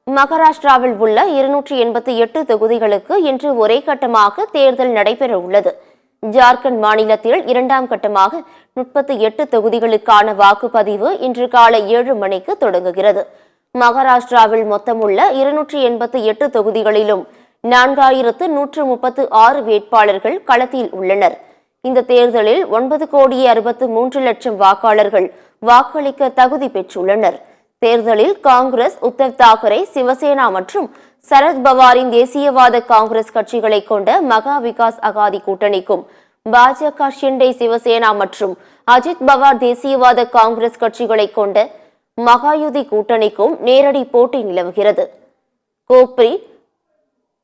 மகாராஷ்டிராவில் உள்ள 288 தொகுதிகளுக்கு இன்று ஒரே கட்டமாக தேர்தல் நடைபெற உள்ளது. ஜார்க்கண்ட் மாநிலத்தில் இரண்டாம் கட்டமாக 38 தொகுதிகளுக்கான வாக்குப்பதிவு இன்று காலை 7 மணிக்கு தொடங்குகிறது. மகாராஷ்டிராவில் மொத்தமுள்ள 288 தொகுதிகளிலும் 4136 வேட்பாளர்கள் களத்தில் உள்ளனர். இந்த தேர்தலில் 9,63,00,000 வாக்காளர்கள் வாக்களிக்க தகுதி பெற்றுள்ளனர். தேர்தலில் காங்கிரஸ், உத்தவ் தாக்கரே, சிவசேனா மற்றும் சரத் பவாரின் தேசியவாத காங்கிரஸ் கட்சிகளை கொண்ட மகா விகாஸ் அகாதி கூட்டணிக்கும், பாஜக, ஷிண்டே சிவசேனா மற்றும் அஜித் பவார் தேசியவாத காங்கிரஸ் கட்சிகளை கொண்ட மகாயுதி கூட்டணிக்கும் நேரடி போட்டி நிலவுகிறது. கோப்ரி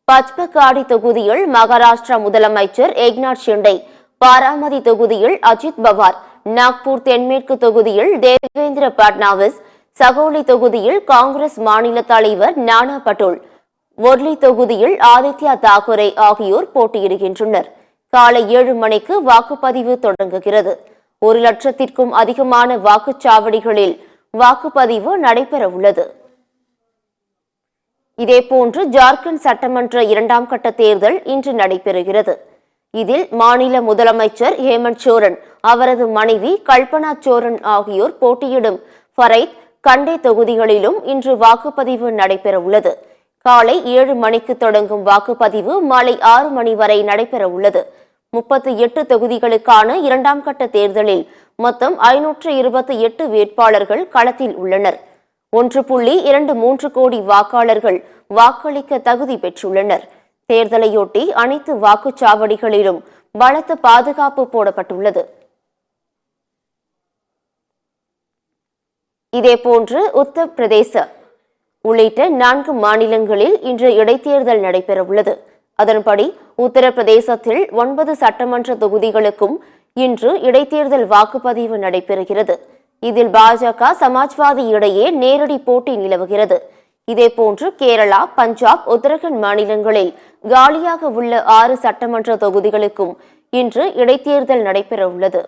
பச்பகாடி தொகுதியில் மகாராஷ்டிரா முதலமைச்சர் ஏக்நாத் ஷிண்டே, பாராமதி தொகுதியில் அஜித் பவார், நாக்பூர் தென்மேற்கு தொகுதியில் தேவேந்திர பட்னாவிஸ், சகோலி தொகுதியில் காங்கிரஸ் மாநில தலைவர் நானா பட்டோல், ஒர்லி தொகுதியில் ஆதித்யா தாக்கரே ஆகியோர் போட்டியிடுகின்றனர். காலை 7 மணிக்கு வாக்குப்பதிவு தொடங்குகிறது. 1,00,000க்கும் அதிகமான வாக்குச்சாவடிகளில் வாக்குப்பதிவு நடைபெற உள்ளது. இதேபோன்று ஜார்க்கண்ட் சட்டமன்ற 2ஆம் கட்ட தேர்தல் இன்று நடைபெறுகிறது. இதில் மாநில முதலமைச்சர் ஹேமந்த் சோரன், அவரது மனைவி கல்பனா சோரன் ஆகியோர் போட்டியிடும் ஃபரைத், கண்டே தொகுதிகளிலும் இன்று வாக்குப்பதிவு நடைபெற உள்ளது. காலை 7 மணிக்கு தொடங்கும் வாக்குப்பதிவு மாலை 6 மணி வரை நடைபெற உள்ளது. 38 தொகுதிகளுக்கான 2ஆம் கட்ட தேர்தலில் மொத்தம் 528 வேட்பாளர்கள் களத்தில் உள்ளனர். 1.23 கோடி வாக்காளர்கள் வாக்களிக்க தகுதி பெற்றுள்ளனர். தேர்தலையொட்டி அனைத்து வாக்குச்சாவடிகளிலும் பலத்த பாதுகாப்பு போடப்பட்டுள்ளது. இதேபோன்று உத்தரப்பிரதேச உள்ளிட்ட 4 மாநிலங்களில் இன்று இடைத்தேர்தல் நடைபெற உள்ளது. அதன்படி உத்தரப்பிரதேசத்தில் 9 சட்டமன்ற தொகுதிகளுக்கும் இன்று இடைத்தேர்தல் வாக்குப்பதிவு நடைபெறுகிறது. இதில் பாஜக, சமாஜ்வாதி இடையே நேரடி போட்டி நிலவுகிறது. இதேபோன்று கேரளா, பஞ்சாப், உத்தரகண்ட் மாநிலங்களில் காலியாக உள்ள 6 சட்டமன்ற தொகுதிகளுக்கும் இன்று இடைத்தேர்தல் நடைபெற உள்ளது.